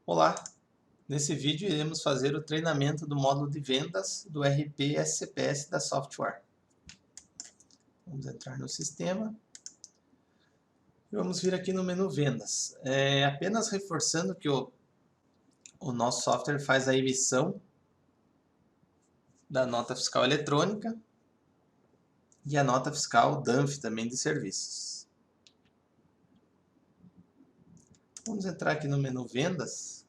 Olá! Nesse vídeo iremos fazer o treinamento do módulo de vendas do ERP SCPS da Software. Vamos entrar no sistema e vamos vir aqui no menu Vendas. Apenas reforçando que o nosso software faz a emissão da nota fiscal eletrônica e a nota fiscal DANF também de serviços. Vamos entrar aqui no menu Vendas.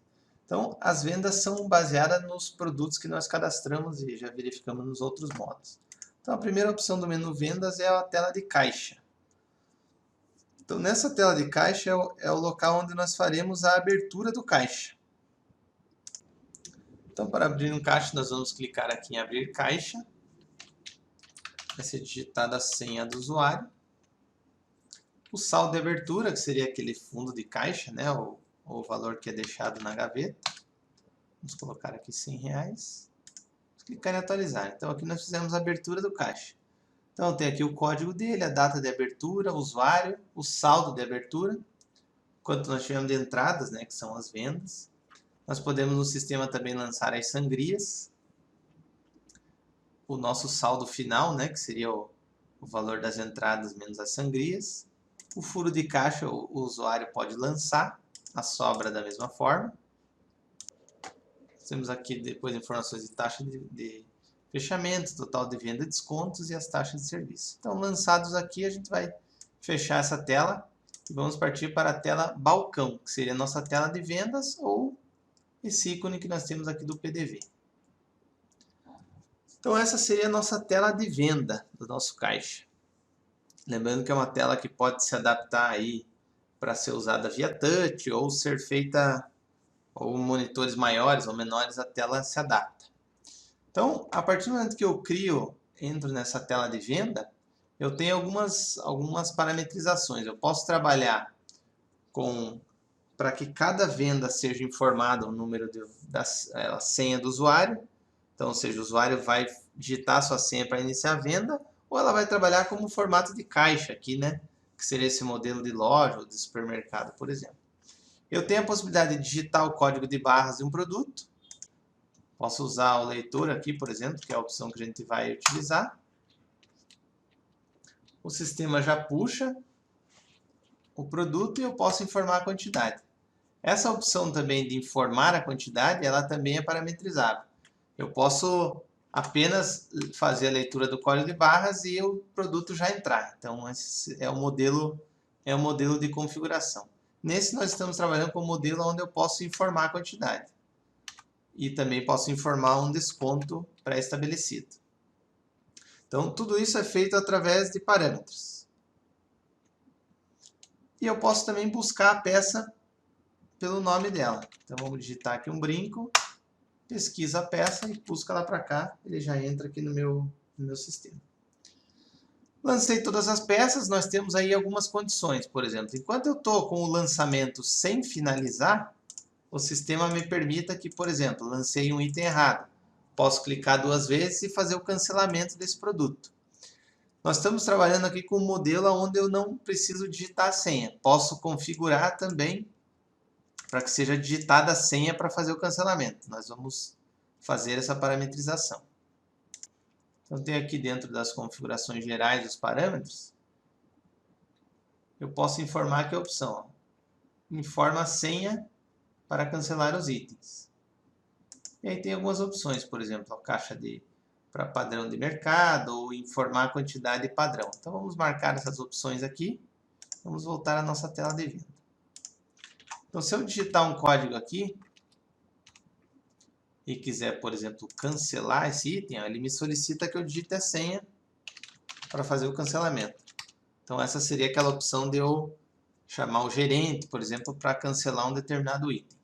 Então, as vendas são baseadas nos produtos que nós cadastramos e já verificamos nos outros modos. Então, a primeira opção do menu Vendas é a tela de caixa. Então, nessa tela de caixa é o local onde nós faremos a abertura do caixa. Então, para abrir um caixa, nós vamos clicar aqui em Abrir Caixa. Vai ser digitada a senha do usuário. O saldo de abertura, que seria aquele fundo de caixa, né? O valor que é deixado na gaveta. Vamos colocar aqui R$100. Vamos clicar em atualizar. Então aqui nós fizemos a abertura do caixa. Então tem aqui o código dele, a data de abertura, o usuário, o saldo de abertura, quanto nós tivemos de entradas, né, que são as vendas. Nós podemos no sistema também lançar as sangrias. O nosso saldo final, né, que seria o valor das entradas menos as sangrias. O furo de caixa o usuário pode lançar. A sobra da mesma forma. Temos aqui depois informações de taxa de fechamento, total de venda, descontos e as taxas de serviço. Então, lançados aqui, a gente vai fechar essa tela e vamos partir para a tela balcão, que seria a nossa tela de vendas ou esse ícone que nós temos aqui do PDV. Então, essa seria a nossa tela de venda do nosso caixa. Lembrando que é uma tela que pode se adaptar aí para ser usada via touch ou ser feita ou monitores maiores ou menores, a tela se adapta. Então, a partir do momento que eu entro nessa tela de venda, eu tenho algumas parametrizações. Eu posso trabalhar para que cada venda seja informado o número a senha do usuário. Então, ou seja, o usuário vai digitar a sua senha para iniciar a venda, ou ela vai trabalhar como formato de caixa aqui, né? Que seria esse modelo de loja ou de supermercado, por exemplo. Eu tenho a possibilidade de digitar o código de barras de um produto. Posso usar o leitor aqui, por exemplo, que é a opção que a gente vai utilizar. O sistema já puxa o produto e eu posso informar a quantidade. Essa opção também de informar a quantidade, ela também é parametrizável. Eu posso apenas fazer a leitura do código de barras e o produto já entrar. Então, esse é o modelo de configuração. Nesse, nós estamos trabalhando com um modelo onde eu posso informar a quantidade. E também posso informar um desconto pré-estabelecido. Então, tudo isso é feito através de parâmetros. E eu posso também buscar a peça pelo nome dela. Então, vamos digitar aqui um brinco, pesquisa a peça e busca lá para cá. Ele já entra aqui no meu sistema. Lancei todas as peças, nós temos aí algumas condições. Por exemplo, enquanto eu estou com o lançamento sem finalizar, o sistema me permita que, por exemplo, lancei um item errado. Posso clicar 2 vezes e fazer o cancelamento desse produto. Nós estamos trabalhando aqui com um modelo onde eu não preciso digitar a senha. Posso configurar também para que seja digitada a senha para fazer o cancelamento. Nós vamos fazer essa parametrização. Então, tem aqui dentro das configurações gerais dos parâmetros, eu posso informar que a opção informa a senha para cancelar os itens. E aí tem algumas opções, por exemplo, a caixa para padrão de mercado ou informar a quantidade padrão. Então, vamos marcar essas opções aqui. Vamos voltar à nossa tela de venda. Então, se eu digitar um código aqui, e quiser, por exemplo, cancelar esse item, ele me solicita que eu digite a senha para fazer o cancelamento. Então, essa seria aquela opção de eu chamar o gerente, por exemplo, para cancelar um determinado item.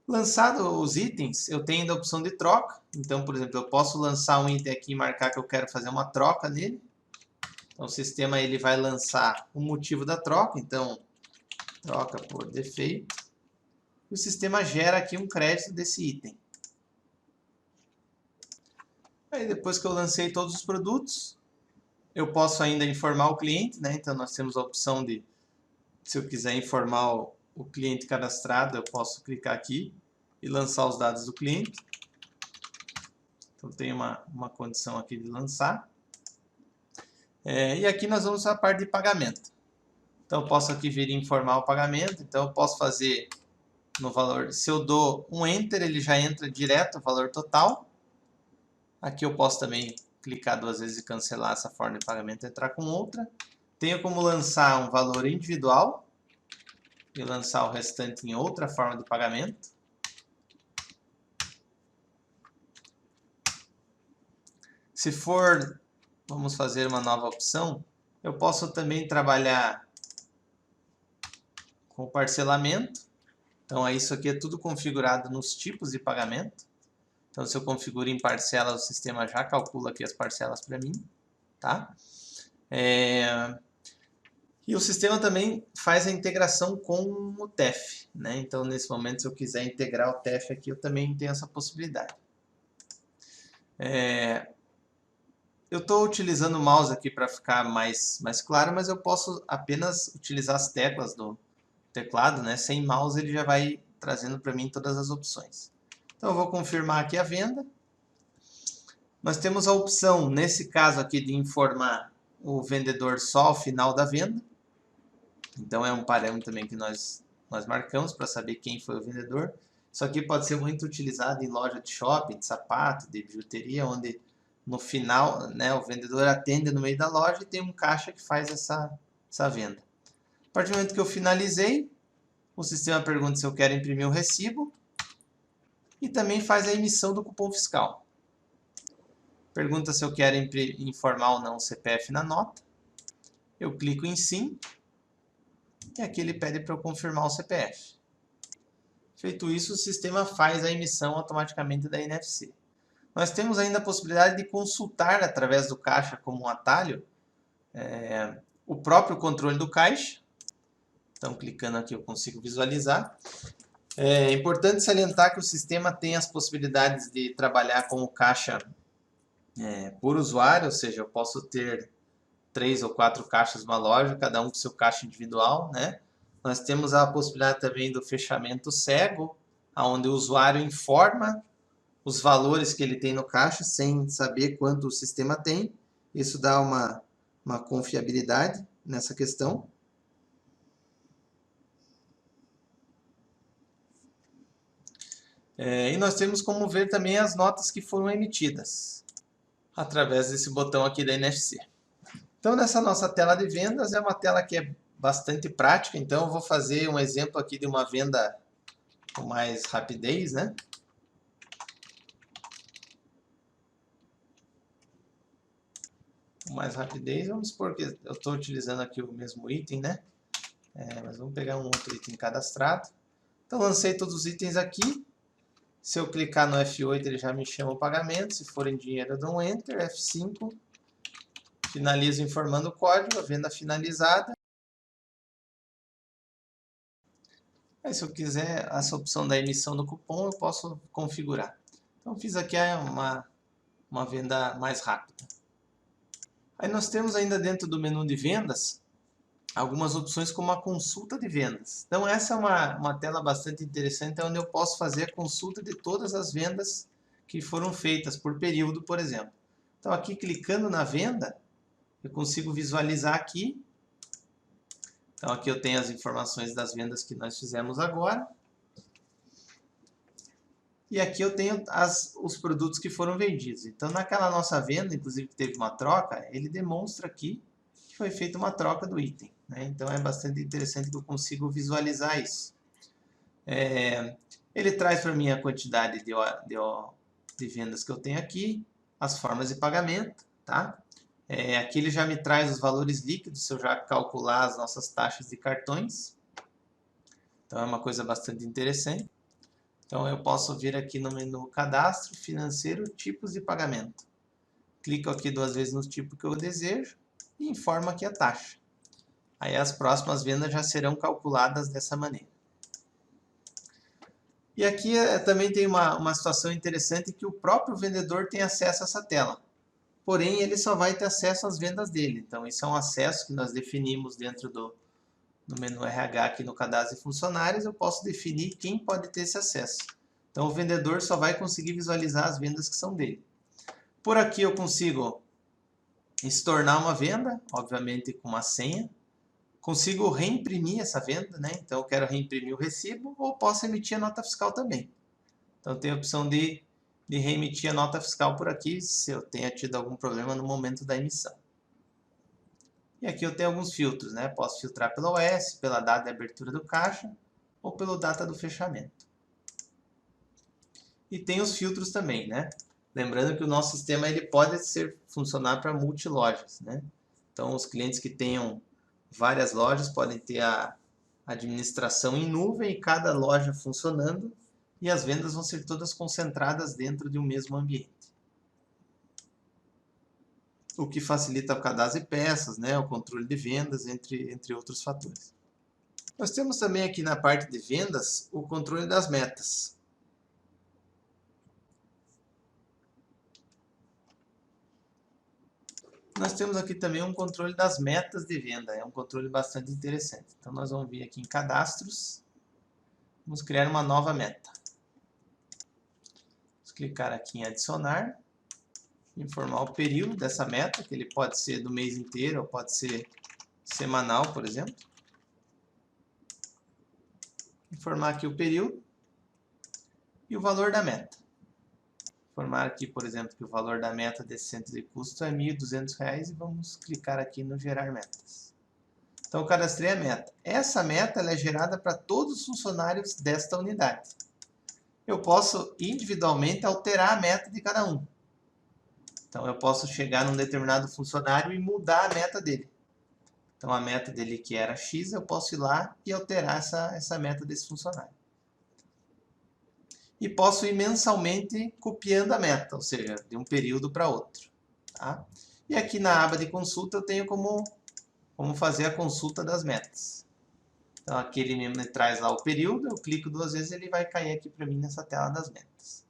Lançado os itens, eu tenho a opção de troca. Então, por exemplo, eu posso lançar um item aqui e marcar que eu quero fazer uma troca nele. Então, o sistema ele vai lançar o motivo da troca. Então, troca por defeito. O sistema gera aqui um crédito desse item. Aí depois que eu lancei todos os produtos, eu posso ainda informar o cliente, né? Então nós temos a opção de, se eu quiser informar o cliente cadastrado, eu posso clicar aqui e lançar os dados do cliente. Então tem uma condição aqui de lançar. E aqui nós vamos para a parte de pagamento. Então eu posso aqui vir e informar o pagamento. Então eu posso fazer no valor, se eu dou um Enter, ele já entra direto o valor total. Aqui eu posso também clicar 2 vezes e cancelar essa forma de pagamento e entrar com outra. Tenho como lançar um valor individual e lançar o restante em outra forma de pagamento. Se for, vamos fazer uma nova opção, eu posso também trabalhar com parcelamento. Então, isso aqui é tudo configurado nos tipos de pagamento. Então, se eu configuro em parcelas, o sistema já calcula aqui as parcelas para mim. Tá? E o sistema também faz a integração com o TEF. Né? Então, nesse momento, se eu quiser integrar o TEF aqui, eu também tenho essa possibilidade. Eu estou utilizando o mouse aqui para ficar mais claro, mas eu posso apenas utilizar as teclas do teclado, né? Sem mouse ele já vai trazendo para mim todas as opções. Então eu vou confirmar aqui a venda. Nós temos a opção, nesse caso aqui, de informar o vendedor só ao final da venda. Então é um parâmetro também que nós marcamos para saber quem foi o vendedor. Isso aqui pode ser muito utilizado em loja de shopping, de sapato, de bijuteria, onde no final, né, o vendedor atende no meio da loja e tem um caixa que faz essa venda. A partir do momento que eu finalizei, o sistema pergunta se eu quero imprimir o recibo e também faz a emissão do cupom fiscal. Pergunta se eu quero informar ou não o CPF na nota. Eu clico em sim e aqui ele pede para eu confirmar o CPF. Feito isso, o sistema faz a emissão automaticamente da NFC. Nós temos ainda a possibilidade de consultar através do caixa como um atalho o próprio controle do caixa. Então, clicando aqui eu consigo visualizar. É importante salientar que o sistema tem as possibilidades de trabalhar com o caixa por usuário, ou seja, eu posso ter 3 ou 4 caixas numa loja, cada um com seu caixa individual, né? Nós temos a possibilidade também do fechamento cego, onde o usuário informa os valores que ele tem no caixa, sem saber quanto o sistema tem. Isso dá uma confiabilidade nessa questão. E nós temos como ver também as notas que foram emitidas, através desse botão aqui da NFC. Então, nessa nossa tela de vendas, é uma tela que é bastante prática. Então, eu vou fazer um exemplo aqui de uma venda com mais rapidez, né? Com mais rapidez, vamos supor que eu estou utilizando aqui o mesmo item, né? Mas vamos pegar um outro item cadastrado. Então, lancei todos os itens aqui. Se eu clicar no F8, ele já me chama o pagamento. Se for em dinheiro, eu dou um Enter. F5. Finalizo informando o código, a venda finalizada. Aí, se eu quiser essa opção da emissão do cupom, eu posso configurar. Então, fiz aqui uma venda mais rápida. Aí nós temos ainda dentro do menu de vendas algumas opções como a consulta de vendas. Então essa é uma tela bastante interessante, onde eu posso fazer a consulta de todas as vendas que foram feitas por período, por exemplo. Então aqui clicando na venda, eu consigo visualizar aqui. Então aqui eu tenho as informações das vendas que nós fizemos agora. E aqui eu tenho os produtos que foram vendidos. Então naquela nossa venda, inclusive que teve uma troca, ele demonstra aqui que foi feita uma troca do item. Né? Então é bastante interessante que eu consigo visualizar isso. Ele traz para mim a quantidade de vendas que eu tenho aqui, as formas de pagamento. Tá? Aqui ele já me traz os valores líquidos, se eu já calcular as nossas taxas de cartões. Então é uma coisa bastante interessante. Então eu posso vir aqui no menu Cadastro, Financeiro, Tipos de Pagamento. Clico aqui 2 vezes no tipo que eu desejo e informo aqui a taxa. Aí as próximas vendas já serão calculadas dessa maneira. E aqui também tem uma situação interessante que o próprio vendedor tem acesso a essa tela. Porém, ele só vai ter acesso às vendas dele. Então, isso é um acesso que nós definimos dentro no menu RH aqui no cadastro de funcionários, eu posso definir quem pode ter esse acesso. Então o vendedor só vai conseguir visualizar as vendas que são dele. Por aqui eu consigo estornar uma venda, obviamente com uma senha. Consigo reimprimir essa venda, né? Então eu quero reimprimir o recibo ou posso emitir a nota fiscal também. Então tem a opção de reemitir a nota fiscal por aqui, se eu tenha tido algum problema no momento da emissão. E aqui eu tenho alguns filtros, né? Posso filtrar pela OS, pela data de abertura do caixa ou pela data do fechamento. E tem os filtros também, né? Lembrando que o nosso sistema ele pode funcionar para multilojas, né? Então os clientes que tenham várias lojas podem ter a administração em nuvem e cada loja funcionando e as vendas vão ser todas concentradas dentro de um mesmo ambiente. O que facilita o cadastro de peças, né, o controle de vendas, entre outros fatores. Nós temos também aqui na parte de vendas o controle das metas. Nós temos aqui também um controle das metas de venda, é um controle bastante interessante. Então nós vamos vir aqui em cadastros, vamos criar uma nova meta. Vamos clicar aqui em adicionar. Informar o período dessa meta, que ele pode ser do mês inteiro ou pode ser semanal, por exemplo. Informar aqui o período e o valor da meta. Informar aqui, por exemplo, que o valor da meta desse centro de custo é R$ 1.200 e vamos clicar aqui no gerar metas. Então eu cadastrei a meta. Essa meta ela é gerada para todos os funcionários desta unidade. Eu posso individualmente alterar a meta de cada um. Então, eu posso chegar num determinado funcionário e mudar a meta dele. Então, a meta dele que era X, eu posso ir lá e alterar essa meta desse funcionário. E posso ir mensalmente copiando a meta, ou seja, de um período para outro. Tá? E aqui na aba de consulta eu tenho como fazer a consulta das metas. Então, aqui ele me traz lá o período, eu clico 2 vezes e ele vai cair aqui para mim nessa tela das metas.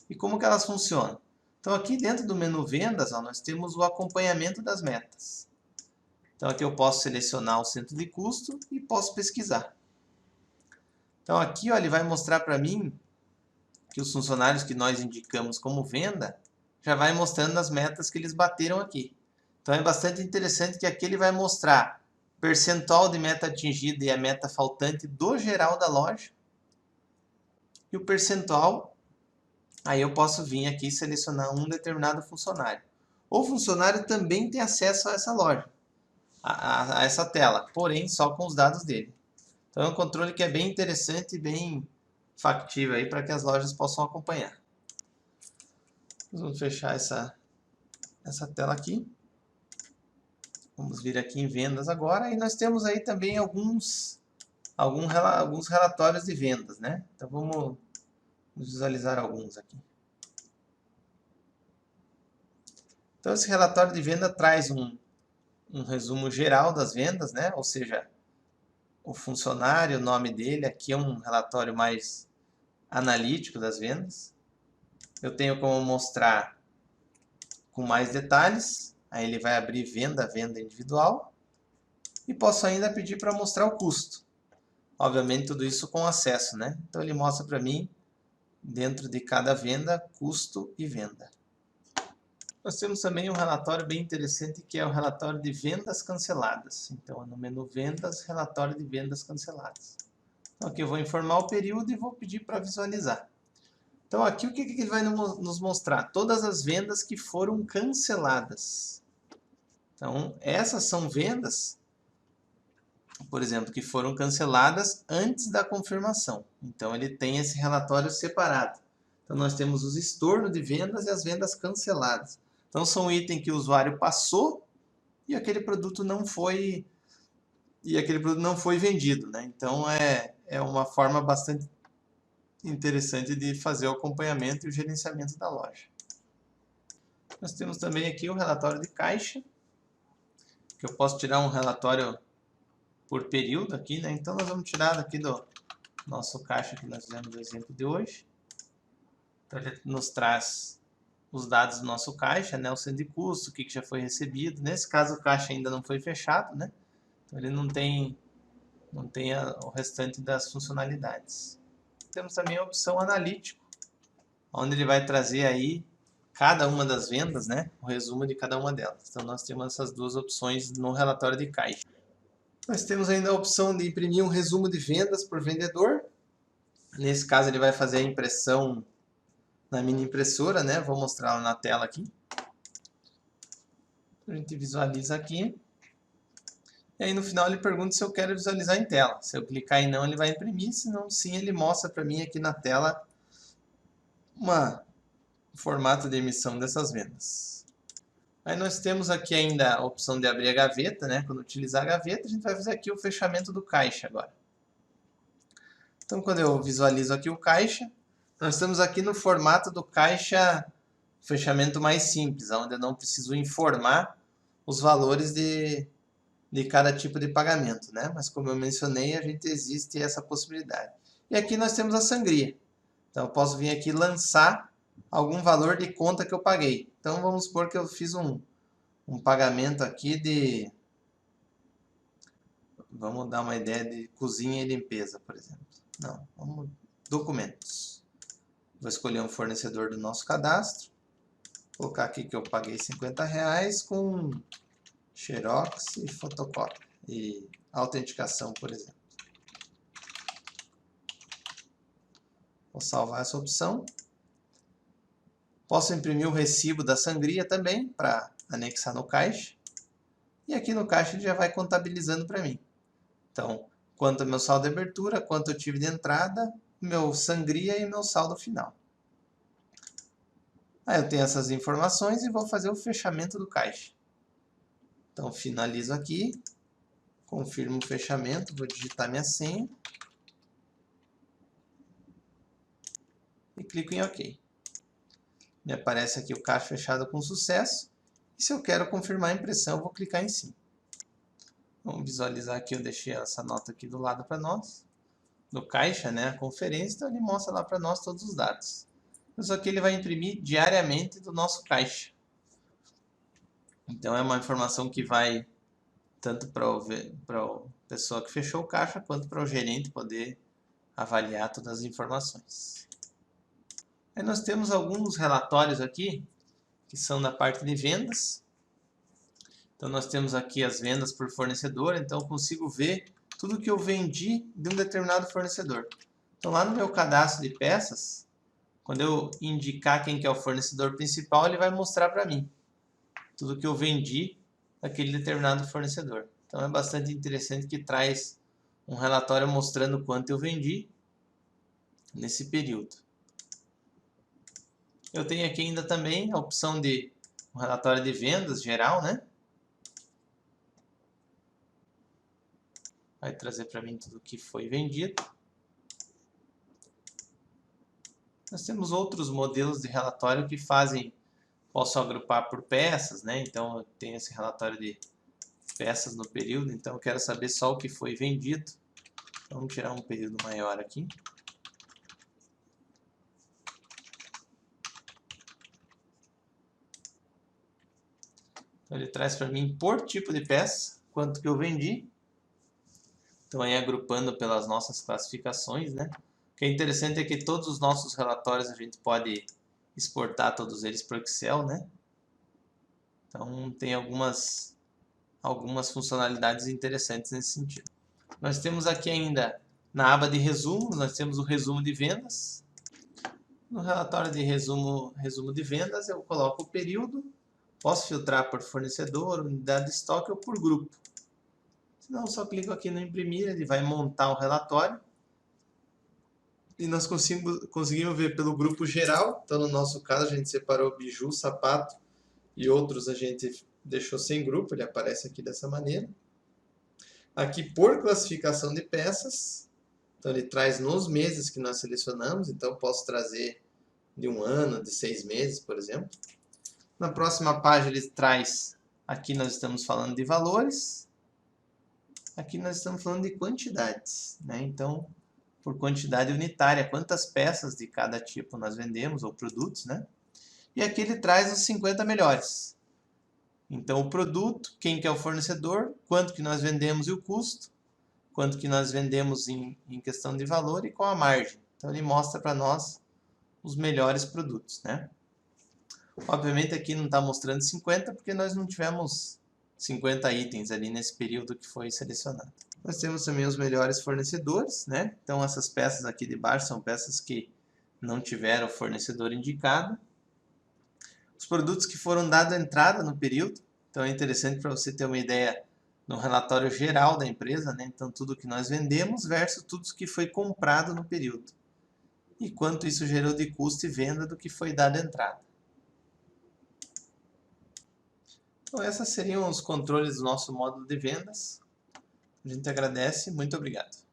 E como que elas funcionam? Então aqui dentro do menu vendas, ó, nós temos o acompanhamento das metas. Então aqui eu posso selecionar o centro de custo e posso pesquisar. Então aqui ó, ele vai mostrar para mim que os funcionários que nós indicamos como venda, já vai mostrando as metas que eles bateram aqui. Então é bastante interessante que aqui ele vai mostrar percentual de meta atingida e a meta faltante do geral da loja. E o percentual, aí eu posso vir aqui e selecionar um determinado funcionário. O funcionário também tem acesso a essa loja, a essa tela, porém só com os dados dele. Então é um controle que é bem interessante e bem factível aí para que as lojas possam acompanhar. Vamos fechar essa tela aqui. Vamos vir aqui em vendas agora e nós temos aí também alguns relatórios de vendas, né? Então vamos visualizar alguns aqui. Então esse relatório de venda traz um resumo geral das vendas, né? Ou seja, o funcionário, o nome dele, aqui é um relatório mais analítico das vendas. Eu tenho como mostrar com mais detalhes, aí ele vai abrir venda individual e posso ainda pedir para mostrar o custo. Obviamente tudo isso com acesso, né? Então ele mostra para mim, dentro de cada venda, custo e venda. Nós temos também um relatório bem interessante que é o relatório de vendas canceladas. Então, no menu vendas, relatório de vendas canceladas. Então, aqui eu vou informar o período e vou pedir para visualizar. Então, aqui o que ele vai nos mostrar? Todas as vendas que foram canceladas. Então, essas são vendas, por exemplo, que foram canceladas antes da confirmação. Então, ele tem esse relatório separado. Então, nós temos os estornos de vendas e as vendas canceladas. Então, são itens que o usuário passou e aquele produto não foi vendido, né? Então, é uma forma bastante interessante de fazer o acompanhamento e o gerenciamento da loja. Nós temos também aqui o relatório de caixa, que eu posso tirar um relatório por período aqui, né? Então, nós vamos tirar daqui do nosso caixa que nós fizemos o exemplo de hoje. Então, ele nos traz os dados do nosso caixa, né, o centro de custo, o que já foi recebido. Nesse caso, o caixa ainda não foi fechado, né? Então ele não tem não tem o restante das funcionalidades. Temos também a opção analítico, onde ele vai trazer aí cada uma das vendas, né? O resumo de cada uma delas. Então nós temos essas duas opções no relatório de caixa. Nós temos ainda a opção de imprimir um resumo de vendas por vendedor. Nesse caso ele vai fazer a impressão na mini impressora, né? Vou mostrar ela na tela aqui. A gente visualiza aqui. E aí no final ele pergunta se eu quero visualizar em tela. Se eu clicar em não, ele vai imprimir. Se não, sim, ele mostra para mim aqui na tela um formato de emissão dessas vendas. Aí nós temos aqui ainda a opção de abrir a gaveta, né? Quando utilizar a gaveta, a gente vai fazer aqui o fechamento do caixa agora. Então quando eu visualizo aqui o caixa, nós estamos aqui no formato do caixa fechamento mais simples, onde eu não preciso informar os valores de cada tipo de pagamento, né? Mas como eu mencionei, existe essa possibilidade. E aqui nós temos a sangria. Então eu posso vir aqui lançar algum valor de conta que eu paguei. Então vamos supor que eu fiz um pagamento aqui de... Vamos dar uma ideia de cozinha e limpeza, por exemplo. Não, vamos... Documentos. Vou escolher um fornecedor do nosso cadastro. Vou colocar aqui que eu paguei R$50 com Xerox e fotocópia. E autenticação, por exemplo. Vou salvar essa opção. Posso imprimir o recibo da sangria também, para anexar no caixa. E aqui no caixa ele já vai contabilizando para mim. Então, quanto é meu saldo de abertura, quanto eu tive de entrada, meu sangria e meu saldo final. Aí eu tenho essas informações e vou fazer o fechamento do caixa. Então, finalizo aqui, confirmo o fechamento, vou digitar minha senha. E clico em OK. Me aparece aqui o caixa fechado com sucesso. E se eu quero confirmar a impressão, eu vou clicar em sim. Vamos visualizar aqui, eu deixei essa nota aqui do lado para nós. No caixa, né, a conferência, então ele mostra lá para nós todos os dados. Isso aqui ele vai imprimir diariamente do nosso caixa. Então é uma informação que vai tanto para a pessoa que fechou o caixa, quanto para o gerente poder avaliar todas as informações. Aí nós temos alguns relatórios aqui, que são da parte de vendas. Então nós temos aqui as vendas por fornecedor, então eu consigo ver tudo que eu vendi de um determinado fornecedor. Então lá no meu cadastro de peças, quando eu indicar quem que é o fornecedor principal, ele vai mostrar para mim tudo que eu vendi daquele determinado fornecedor. Então é bastante interessante que traz um relatório mostrando quanto eu vendi nesse período. Eu tenho aqui ainda também a opção de um relatório de vendas geral, né? Vai trazer para mim tudo que foi vendido. Nós temos outros modelos de relatório que fazem, posso agrupar por peças, né? Então eu tenho esse relatório de peças no período, então eu quero saber só o que foi vendido. Vamos tirar um período maior aqui. Então ele traz para mim por tipo de peça, quanto que eu vendi. Então aí agrupando pelas nossas classificações, né? O que é interessante é que todos os nossos relatórios a gente pode exportar todos eles para o Excel, né? Então tem algumas funcionalidades interessantes nesse sentido. Nós temos aqui ainda na aba de resumo, nós temos o resumo de vendas. No relatório de resumo de vendas eu coloco o período, posso filtrar por fornecedor, unidade de estoque ou por grupo. Se não, só clico aqui no imprimir, ele vai montar o relatório. E nós conseguimos ver pelo grupo geral. Então, no nosso caso, a gente separou biju, sapato e outros a gente deixou sem grupo. Ele aparece aqui dessa maneira. Aqui, por classificação de peças. Então, ele traz nos meses que nós selecionamos. Então, eu posso trazer de 1 ano, de 6 meses, por exemplo. Na próxima página, ele traz... Aqui nós estamos falando de valores. Aqui nós estamos falando de quantidades, né? Então, por quantidade unitária, quantas peças de cada tipo nós vendemos, ou produtos, né? E aqui ele traz os 50 melhores. Então, o produto, quem que é o fornecedor, quanto que nós vendemos e o custo, quanto que nós vendemos em questão de valor e qual a margem. Então ele mostra para nós os melhores produtos, né? Obviamente aqui não está mostrando 50 porque nós não tivemos 50 itens ali nesse período que foi selecionado. Nós temos também os melhores fornecedores, né? Então essas peças aqui de baixo são peças que não tiveram fornecedor indicado. Os produtos que foram dados entrada no período, então é interessante para você ter uma ideia no relatório geral da empresa, né? Então tudo que nós vendemos versus tudo que foi comprado no período. E quanto isso gerou de custo e venda do que foi dado entrada. Então esses seriam os controles do nosso módulo de vendas. A gente agradece, muito obrigado.